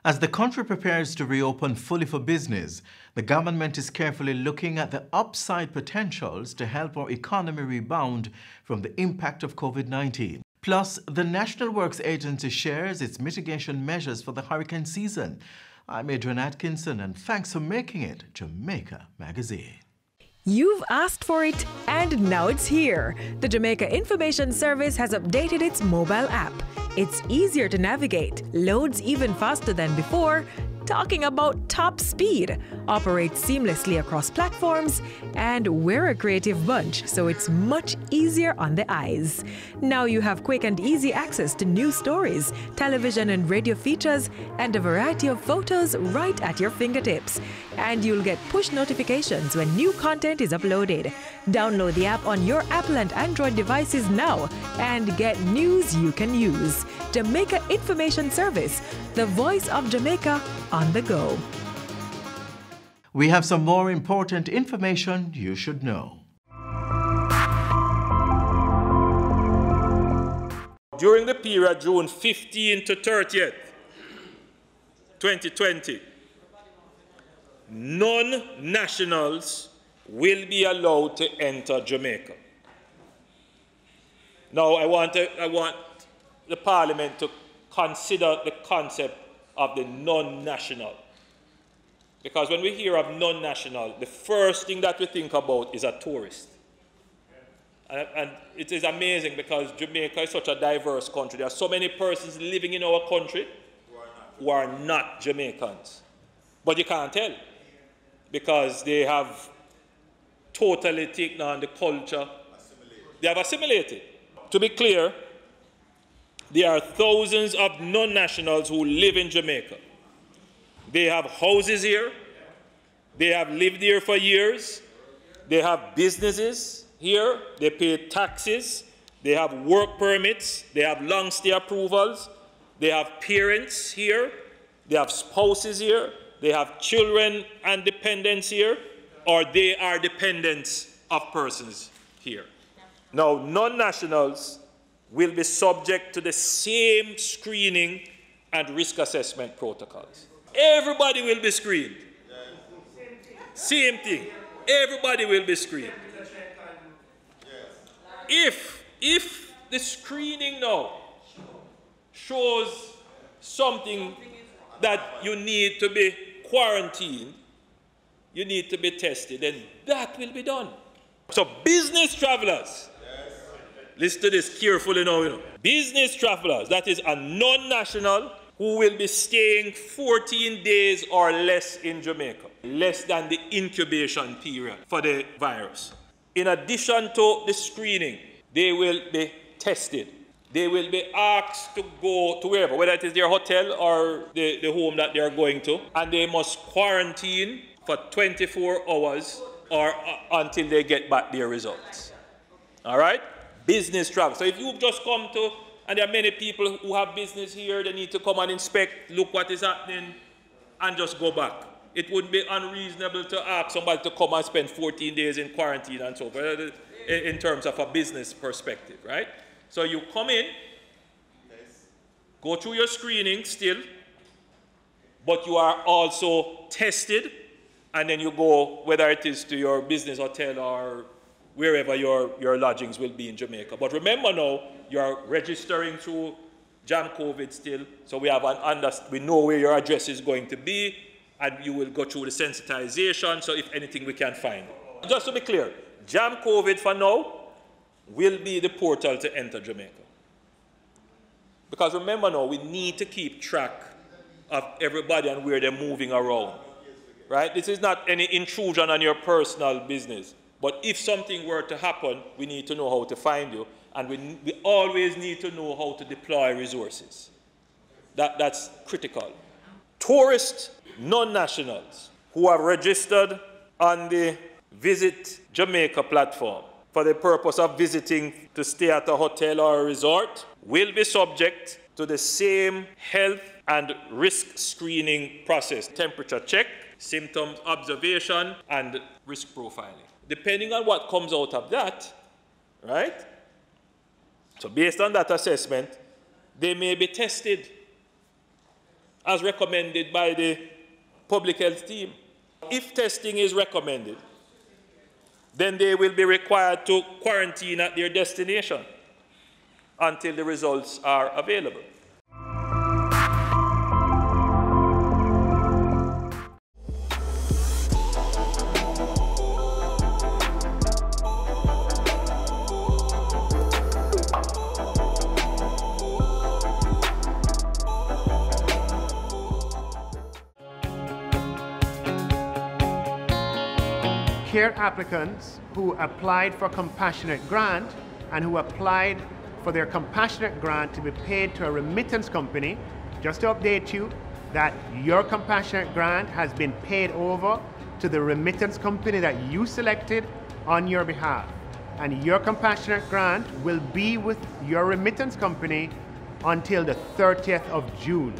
As the country prepares to reopen fully for business, the government is carefully looking at the upside potentials to help our economy rebound from the impact of COVID-19. Plus, the National Works Agency shares its mitigation measures for the hurricane season. I'm Adrian Atkinson, and thanks for making it Jamaica Magazine. You've asked for it, and now it's here. The Jamaica Information Service has updated its mobile app. It's easier to navigate, loads even faster than before, talking about top speed, operates seamlessly across platforms, and we're a creative bunch, so it's much easier on the eyes. Now you have quick and easy access to news stories, television and radio features, and a variety of photos right at your fingertips. And you'll get push notifications when new content is uploaded. Download the app on your Apple and Android devices now and get news you can use. Jamaica Information Service, the voice of Jamaica on the go. We have some more important information you should know. During the period June 15 to 30th, 2020, non-nationals will be allowed to enter Jamaica. Now, I want the Parliament to consider the concept of the non-national. Because when we hear of non-national, the first thing that we think about is a tourist. And it is amazing because Jamaica is such a diverse country. There are so many persons living in our country who are not Jamaicans. But you can't tell because they have totally taken on the culture. They have assimilated. To be clear, there are thousands of non-nationals who live in Jamaica. They have houses here. They have lived here for years. They have businesses here. They pay taxes. They have work permits. They have long stay approvals. They have parents here. They have spouses here. They have children and dependents here, or they are dependents of persons here. Now, non-nationals will be subject to the same screening and risk assessment protocols. Everybody will be screened. Same thing. Everybody will be screened. If the screening now shows something that you need to be quarantined, you need to be tested, then that will be done. So business travelers, listen to this carefully now. Business travelers, that is a non-national who will be staying 14 days or less in Jamaica, less than the incubation period for the virus. In addition to the screening, they will be tested. They will be asked to go to wherever, whether it is their hotel or the home that they are going to, and they must quarantine for 24 hours or until they get back their results. All right? Business travel. So if you've just come to, and there are many people who have business here, they need to come and inspect, look what is happening, and just go back. It would be unreasonable to ask somebody to come and spend 14 days in quarantine and so forth, in terms of a business perspective, right? So you come in, go through your screening still, but you are also tested, and then you go, whether it is to your business hotel or wherever your lodgings will be in Jamaica. But remember now, you are registering through Jam COVID still, so we know where your address is going to be, and you will go through the sensitization, so if anything we can find. Just to be clear, Jam COVID for now will be the portal to enter Jamaica. Because remember now, we need to keep track of everybody and where they're moving around. Right? This is not any intrusion on your personal business. But if something were to happen, we need to know how to find you. And we always need to know how to deploy resources. That's critical. Tourist non-nationals who have registered on the Visit Jamaica platform for the purpose of visiting to stay at a hotel or a resort will be subject to the same health and risk screening process. Temperature check, symptoms observation, and risk profiling. Depending on what comes out of that, right? So based on that assessment, they may be tested. as recommended by the public health team. If testing is recommended, then they will be required to quarantine at their destination until the results are available. CARE applicants who applied for compassionate grant and who applied for their compassionate grant to be paid to a remittance company, just to update you that your compassionate grant has been paid over to the remittance company that you selected on your behalf. And your compassionate grant will be with your remittance company until the 30th of June.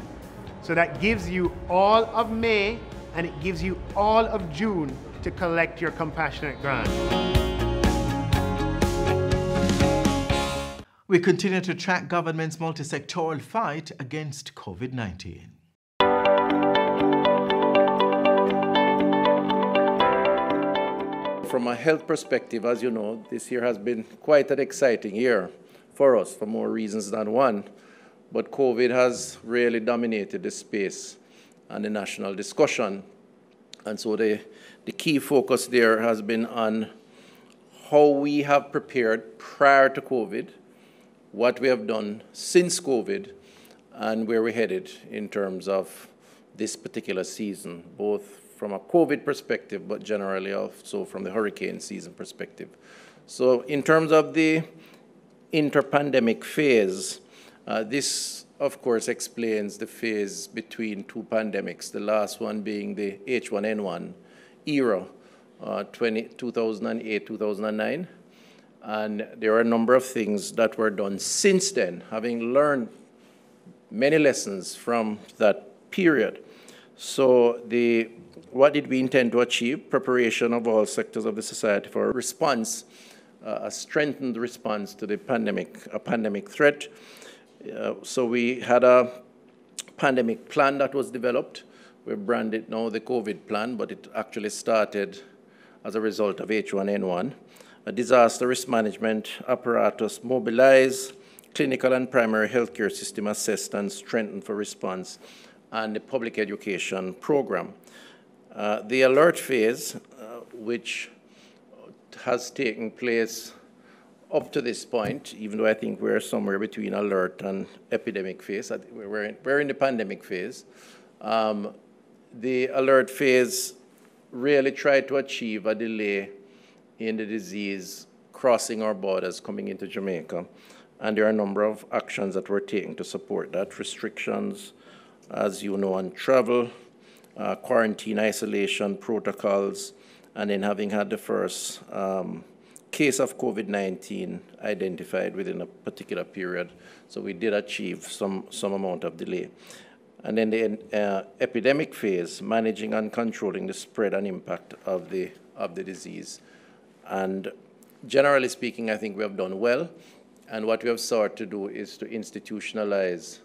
So that gives you all of May and it gives you all of June to collect your compassionate grant. We continue to track government's multi-sectoral fight against COVID-19. From a health perspective, as you know, this year has been quite an exciting year for us for more reasons than one. But COVID has really dominated the space and the national discussion. And so the key focus there has been on how we have prepared prior to COVID, what we have done since COVID, and where we're headed in terms of this particular season, both from a COVID perspective, but generally also from the hurricane season perspective. So in terms of the interpandemic phase, this, of course, explains the phase between two pandemics, the last one being the H1N1 era, 2008, 2009. And there are a number of things that were done since then, having learned many lessons from that period. So what did we intend to achieve? Preparation of all sectors of the society for a response, a strengthened response to the pandemic threat. So we had a pandemic plan that was developed. We brand it now the COVID plan, but it actually started as a result of H1N1. A disaster risk management apparatus mobilized, clinical and primary healthcare system assessed and strengthened for response, and the public education program. The alert phase, which has taken place up to this point, even though I think we're somewhere between alert and epidemic phase, we're in the pandemic phase. The alert phase really tried to achieve a delay in the disease crossing our borders coming into Jamaica. And there are a number of actions that were taken to support that. Restrictions, as you know, on travel, quarantine isolation protocols, and then having had the first case of COVID-19 identified within a particular period. So we did achieve some amount of delay. And then the epidemic phase, managing and controlling the spread and impact of the disease. And generally speaking, I think we have done well. And what we have sought to do is to institutionalize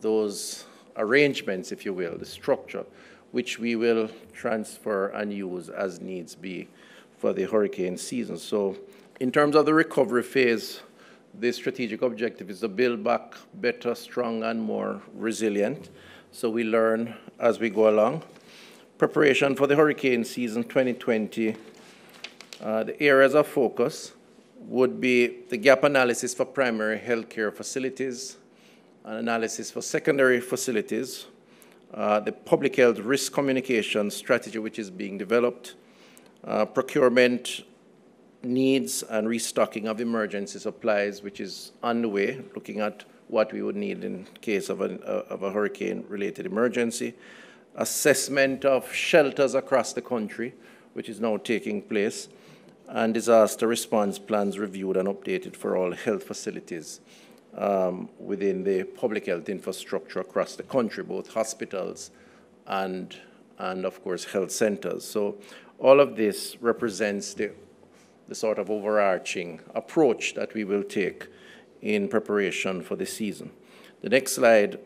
those arrangements, if you will, the structure, which we will transfer and use as needs be for the hurricane season. So in terms of the recovery phase, the strategic objective is to build back better, strong, and more resilient. So we learn as we go along. Preparation for the hurricane season 2020, the areas of focus would be the gap analysis for primary healthcare facilities, an analysis for secondary facilities, the public health risk communication strategy which is being developed, procurement needs and restocking of emergency supplies, which is underway, looking at what we would need in case of a hurricane-related emergency, assessment of shelters across the country, which is now taking place, and disaster response plans reviewed and updated for all health facilities within the public health infrastructure across the country, both hospitals and of course, health centers. So all of this represents the sort of overarching approach that we will take in preparation for the season. The next slide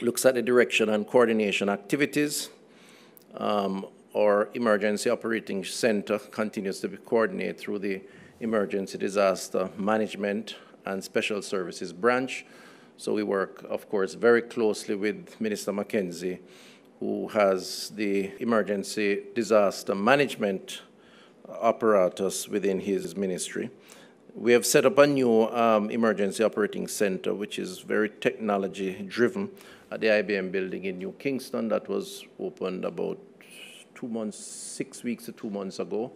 looks at the direction and coordination activities. Our Emergency Operating Center continues to be coordinated through the Emergency Disaster Management and Special Services Branch. So we work, of course, very closely with Minister Mackenzie, who has the Emergency Disaster Management apparatus within his ministry. We have set up a new Emergency Operating Center, which is very technology-driven, at the IBM building in New Kingston. That was opened about 6 weeks to 2 months ago,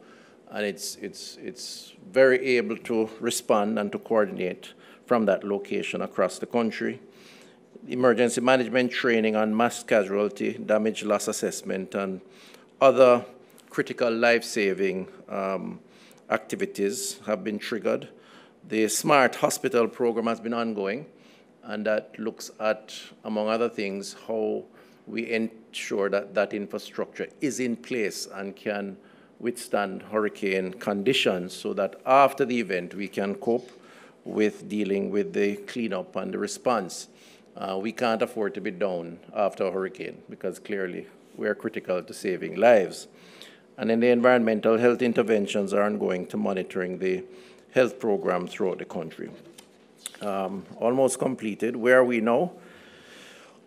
and it's very able to respond and to coordinate from that location across the country. Emergency management training on mass casualty, damage loss assessment, and other critical life-saving activities have been triggered. The Smart Hospital program has been ongoing, and that looks at, among other things, how we ensure that that infrastructure is in place and can withstand hurricane conditions, so that after the event we can cope with dealing with the cleanup and the response. We can't afford to be down after a hurricane, because clearly we are critical to saving lives. And then the environmental health interventions are ongoing to monitoring the health program throughout the country. Almost completed. Where are we now?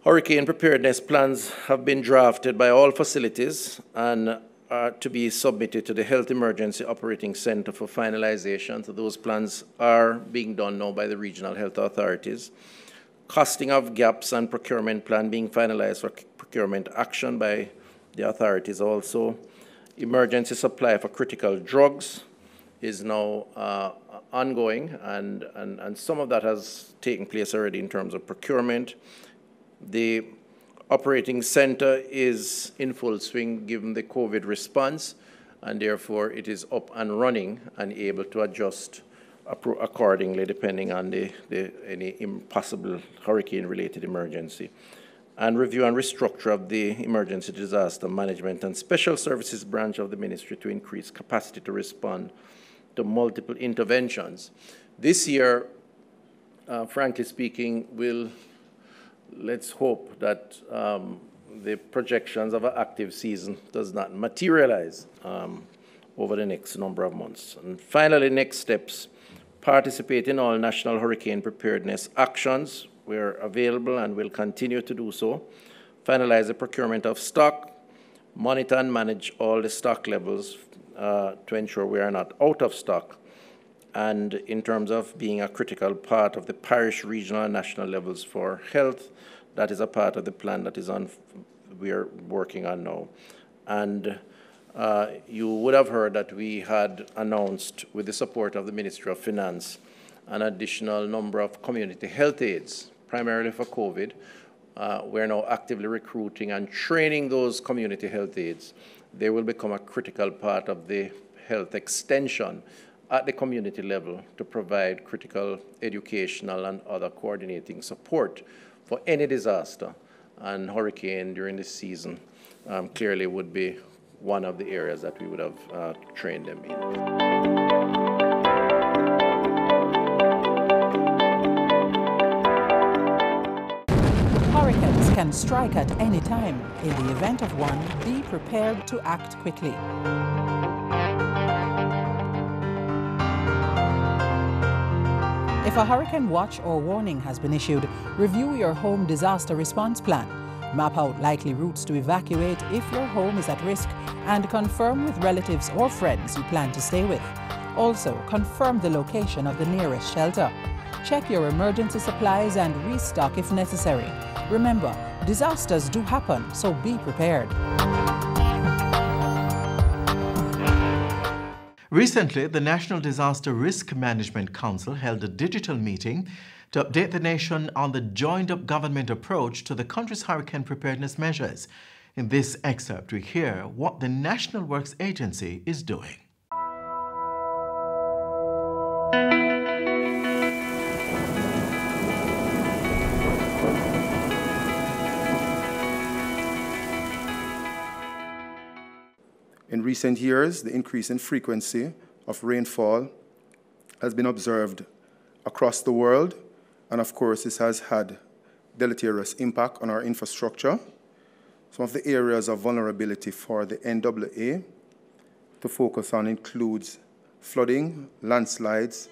Hurricane preparedness plans have been drafted by all facilities and are to be submitted to the Health Emergency Operating Center for finalization. So those plans are being done now by the regional health authorities. Costing of gaps and procurement plan being finalized for procurement action by the authorities also. Emergency supply for critical drugs is now ongoing, and some of that has taken place already in terms of procurement. The operating center is in full swing given the COVID response, and therefore it is up and running and able to adjust accordingly depending on any possible hurricane-related emergency. And review and restructure of the Emergency Disaster Management and Special Services branch of the ministry to increase capacity to respond to multiple interventions. This year, frankly speaking, let's hope that the projections of an active season does not materialize over the next number of months. And finally, next steps: participate in all national hurricane preparedness actions. We're available and will continue to do so. Finalize the procurement of stock, monitor and manage all the stock levels to ensure we are not out of stock. And in terms of being a critical part of the parish, regional, and national levels for health, that is a part of the plan that is we are working on now. And you would have heard that we had announced, with the support of the Ministry of Finance, an additional number of community health aides, primarily for COVID. We're now actively recruiting and training those community health aides. They will become a critical part of the health extension at the community level to provide critical educational and other coordinating support for any disaster. And hurricane during this season clearly would be one of the areas that we would have trained them in. Hurricanes can strike at any time. In the event of one, be prepared to act quickly. If a hurricane watch or warning has been issued, review your home disaster response plan. Map out likely routes to evacuate if your home is at risk, and confirm with relatives or friends you plan to stay with. Also, confirm the location of the nearest shelter. Check your emergency supplies and restock if necessary. Remember, disasters do happen, so be prepared. Recently, the National Disaster Risk Management Council held a digital meeting to update the nation on the joined-up government approach to the country's hurricane preparedness measures. In this excerpt, we hear what the National Works Agency is doing. In recent years, the increase in frequency of rainfall has been observed across the world, and of course this has had deleterious impact on our infrastructure. Some of the areas of vulnerability for the NAA to focus on includes flooding, landslides,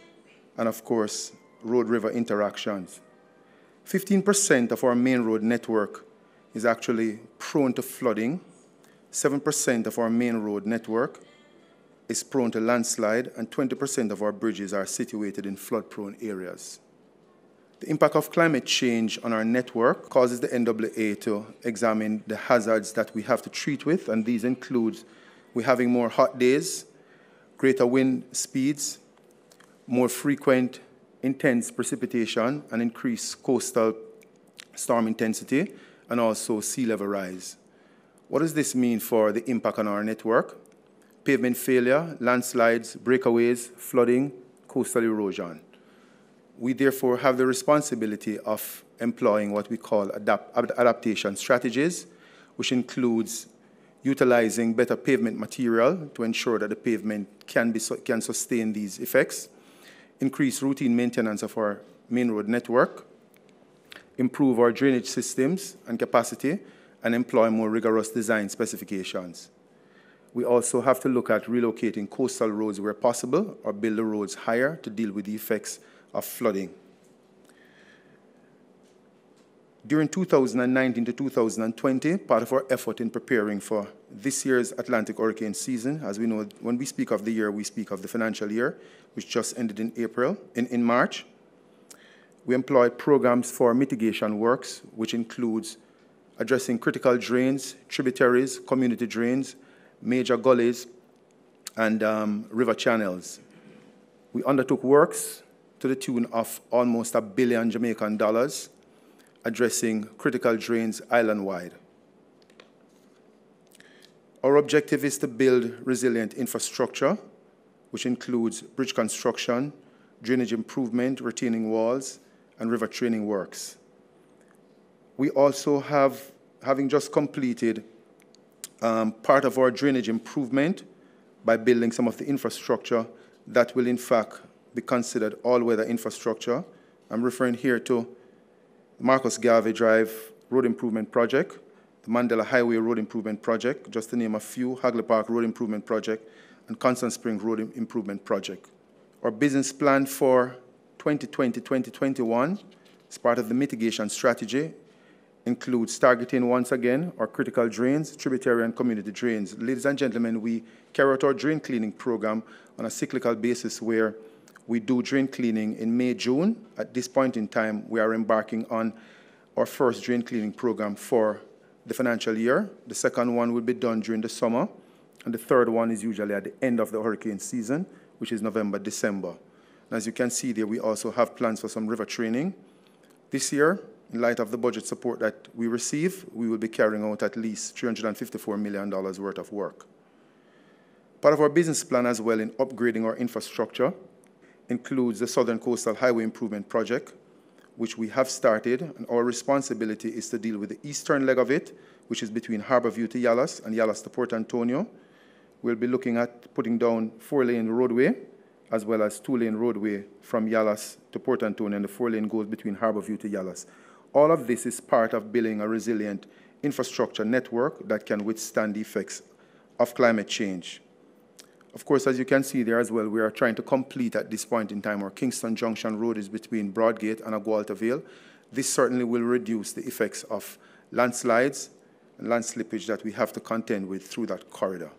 and of course, road-river interactions. 15% of our main road network is actually prone to flooding. 7% of our main road network is prone to landslide, and 20% of our bridges are situated in flood-prone areas. The impact of climate change on our network causes the NAA to examine the hazards that we have to treat with, and these include we're having more hot days, greater wind speeds, more frequent intense precipitation, and increased coastal storm intensity, and also sea level rise. What does this mean for the impact on our network? Pavement failure, landslides, breakaways, flooding, coastal erosion. We therefore have the responsibility of employing what we call adaptation strategies, which includes utilizing better pavement material to ensure that the pavement can sustain these effects, increase routine maintenance of our main road network, improve our drainage systems and capacity, and employ more rigorous design specifications. We also have to look at relocating coastal roads where possible or build the roads higher to deal with the effects of flooding. During 2019 to 2020, part of our effort in preparing for this year's Atlantic hurricane season, as we know, when we speak of the year, we speak of the financial year, which just ended in March. We employed programs for mitigation works, which includes addressing critical drains, tributaries, community drains, major gullies, and river channels. We undertook works to the tune of almost $1 billion Jamaican dollars, addressing critical drains island-wide. Our objective is to build resilient infrastructure, which includes bridge construction, drainage improvement, retaining walls, and river training works. We also having just completed part of our drainage improvement by building some of the infrastructure that will in fact be considered all-weather infrastructure. I'm referring here to Marcus Garvey Drive Road Improvement Project, the Mandela Highway Road Improvement Project, just to name a few, Hagley Park Road Improvement Project, and Constant Spring Road Improvement Project. Our business plan for 2020-2021, as part of the mitigation strategy, includes targeting, once again, our critical drains, tributary and community drains. Ladies and gentlemen, we carry out our drain cleaning program on a cyclical basis where we do drain cleaning in May, June. At this point in time, we are embarking on our first drain cleaning program for the financial year. The second one will be done during the summer, and the third one is usually at the end of the hurricane season, which is November, December. And as you can see there, we also have plans for some river training. This year, in light of the budget support that we receive, we will be carrying out at least $354 million worth of work. Part of our business plan as well in upgrading our infrastructure includes the Southern Coastal Highway Improvement Project, which we have started, and our responsibility is to deal with the eastern leg of it, which is between Harborview to Yallahs and Yallahs to Port Antonio. We'll be looking at putting down 4-lane roadway, as well as 2-lane roadway from Yallahs to Port Antonio, and the 4-lane goes between Harborview to Yallahs. All of this is part of building a resilient infrastructure network that can withstand the effects of climate change. Of course, as you can see there as well, we are trying to complete at this point in time our Kingston Junction Road is between Broadgate and Agualta Vale. This certainly will reduce the effects of landslides and land slippage that we have to contend with through that corridor.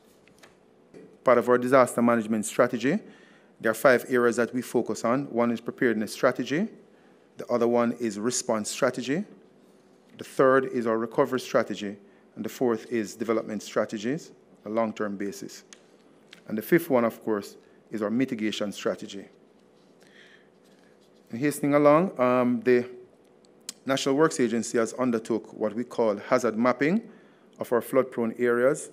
Part of our disaster management strategy, there are 5 areas that we focus on. One is preparedness strategy. The other one is response strategy. The third is our recovery strategy. And the fourth is development strategies on a long-term basis. And the fifth one, of course, is our mitigation strategy. And hastening along, the National Works Agency has undertook what we call hazard mapping of our flood-prone areas.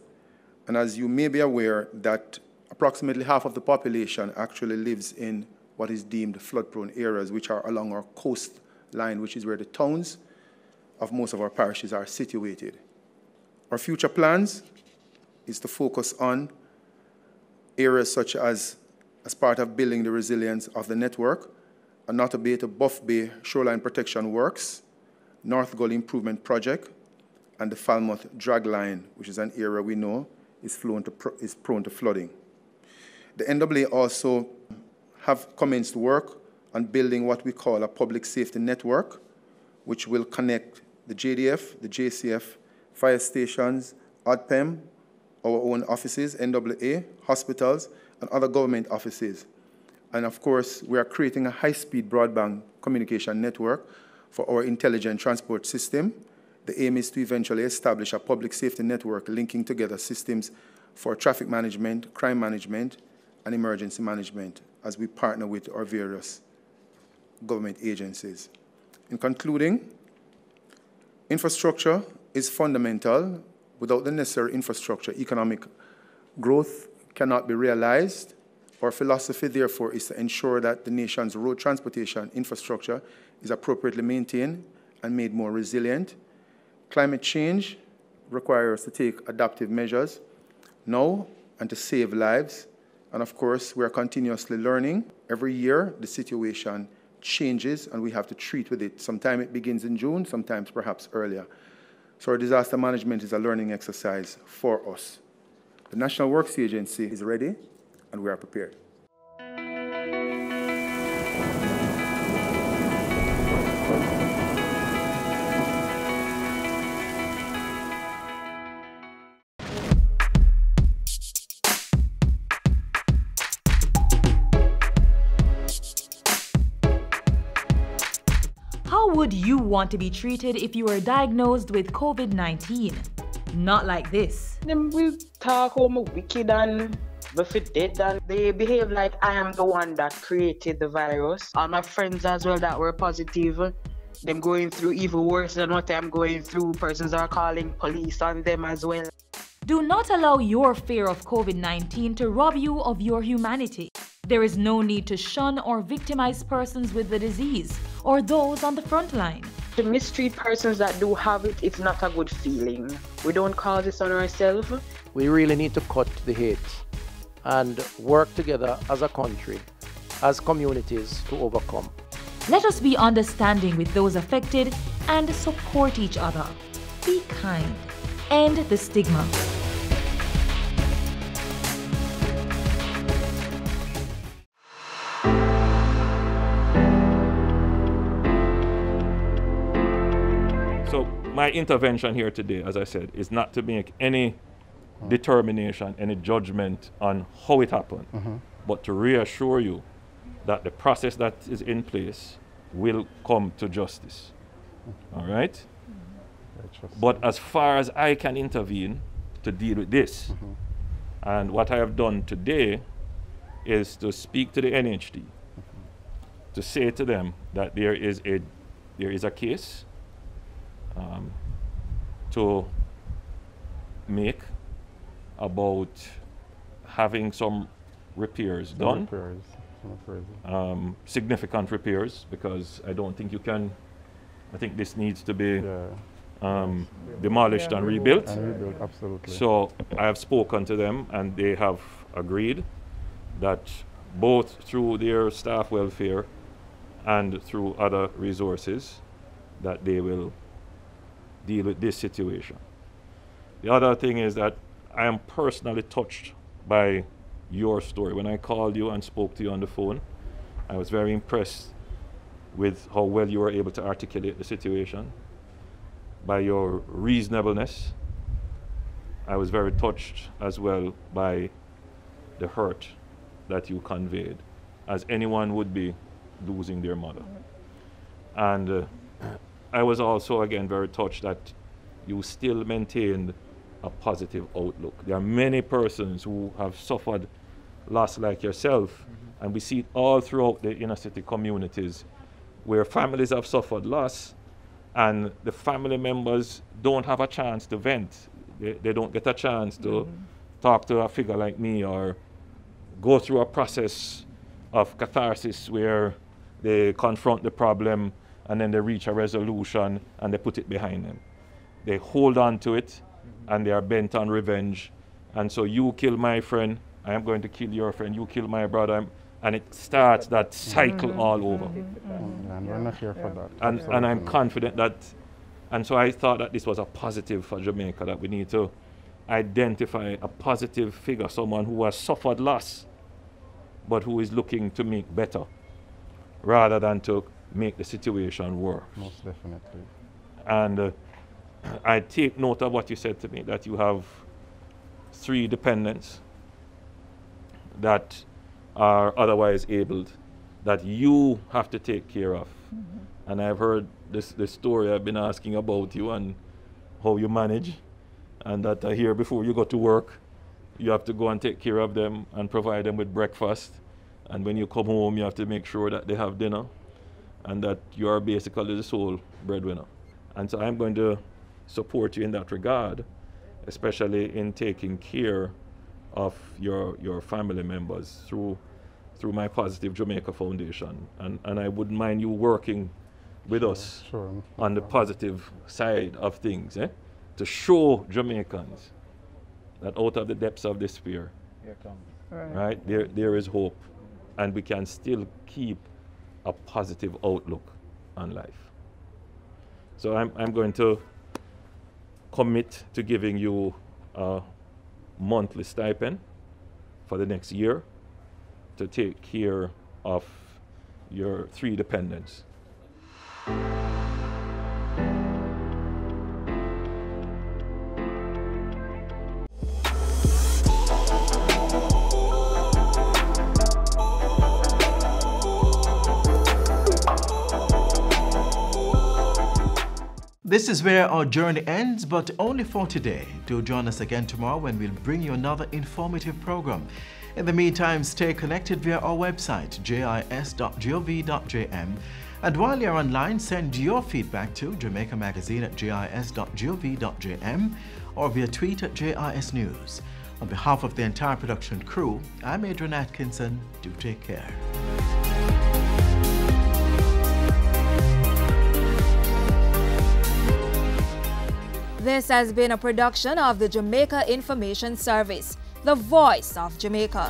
And as you may be aware, that approximately half of the population actually lives in what is deemed flood-prone areas, which are along our coastline, which is where the towns of most of our parishes are situated. Our future plans is to focus on areas such as part of building the resilience of the network, and not abate Buff Bay shoreline protection works, North Gully Improvement Project, and the Falmouth Drag Line, which is an area we know is prone to flooding. The NAA also have commenced work on building what we call a public safety network, which will connect the JDF, the JCF, fire stations, OPM, our own offices, NAA, hospitals, and other government offices. And of course, we are creating a high-speed broadband communication network for our intelligent transport system. The aim is to eventually establish a public safety network linking together systems for traffic management, crime management, and emergency management as we partner with our various government agencies. In concluding, infrastructure is fundamental. Without the necessary infrastructure, economic growth cannot be realized. Our philosophy, therefore, is to ensure that the nation's road transportation infrastructure is appropriately maintained and made more resilient. Climate change requires us to take adaptive measures now and to save lives. And of course, we are continuously learning. Every year, the situation changes and we have to treat with it. Sometimes it begins in June, sometimes perhaps earlier. So our disaster management is a learning exercise for us. The National Works Agency is ready and we are prepared. How would you want to be treated if you were diagnosed with COVID-19? Not like this. Them will talk how I'm wicked and dead, and they behave like I am the one that created the virus. All my friends as well that were positive, them going through even worse than what I'm going through. Persons are calling police on them as well. Do not allow your fear of COVID-19 to rob you of your humanity. There is no need to shun or victimize persons with the disease or those on the front line. To mistreat persons that do have it, it's not a good feeling. We don't cause this on ourselves. We really need to cut the hate and work together as a country, as communities to overcome. Let us be understanding with those affected and support each other. Be kind. End the stigma. So my intervention here today, as I said, is not to make any determination, any judgment on how it happened, but to reassure you that the process that is in place will come to justice. All right? But as far as I can intervene to deal with this, and what I have done today is to speak to the NHD, to say to them that there is a case to make about having some repairs done, significant repairs, because I don't think you can, I think this needs to be demolished and rebuilt. Absolutely. So I have spoken to them and they have agreed that both through their staff welfare and through other resources that they will deal with this situation. The other thing is that I am personally touched by your story. When I called you and spoke to you on the phone, I was very impressed with how well you were able to articulate the situation, by your reasonableness. I was very touched as well by the hurt that you conveyed, as anyone would be losing their mother. And I was also, again, very touched that you still maintained a positive outlook. There are many persons who have suffered loss like yourself, and we see it all throughout the inner city communities where families have suffered loss and the family members don't have a chance to vent. They don't get a chance to talk to a figure like me or go through a process of catharsis where they confront the problem and then they reach a resolution and they put it behind them. They hold on to it and they are bent on revenge. And so you kill my friend, I am going to kill your friend, you kill my brother, and it starts that cycle all over. And we're not here for that. And I'm confident that And so I thought that this was a positive for Jamaica, that we need to identify a positive figure, someone who has suffered loss, but who is looking to make better, rather than to make the situation worse. Most definitely. And I take note of what you said to me, that you have 3 dependents that are otherwise abled, that you have to take care of. And I've heard this story. I've been asking about you and how you manage, and that I hear before you go to work, you have to go and take care of them and provide them with breakfast. And when you come home, you have to make sure that they have dinner, and that you are basically the sole breadwinner. And so I'm going to support you in that regard, especially in taking care of your family members through my Positive Jamaica Foundation. And I wouldn't mind you working with us on the positive side of things, to show Jamaicans that out of the depths of despair, right, there is hope, and we can still keep a positive outlook on life. So I'm going to commit to giving you a monthly stipend for the next year to take care of your 3 dependents. This is where our journey ends, but only for today. Do join us again tomorrow when we'll bring you another informative program. In the meantime, stay connected via our website, jis.gov.jm. And while you're online, send your feedback to Jamaica Magazine at jis.gov.jm or via tweet at JIS News. On behalf of the entire production crew, I'm Adrian Atkinson. Do take care. This has been a production of the Jamaica Information Service, the voice of Jamaica.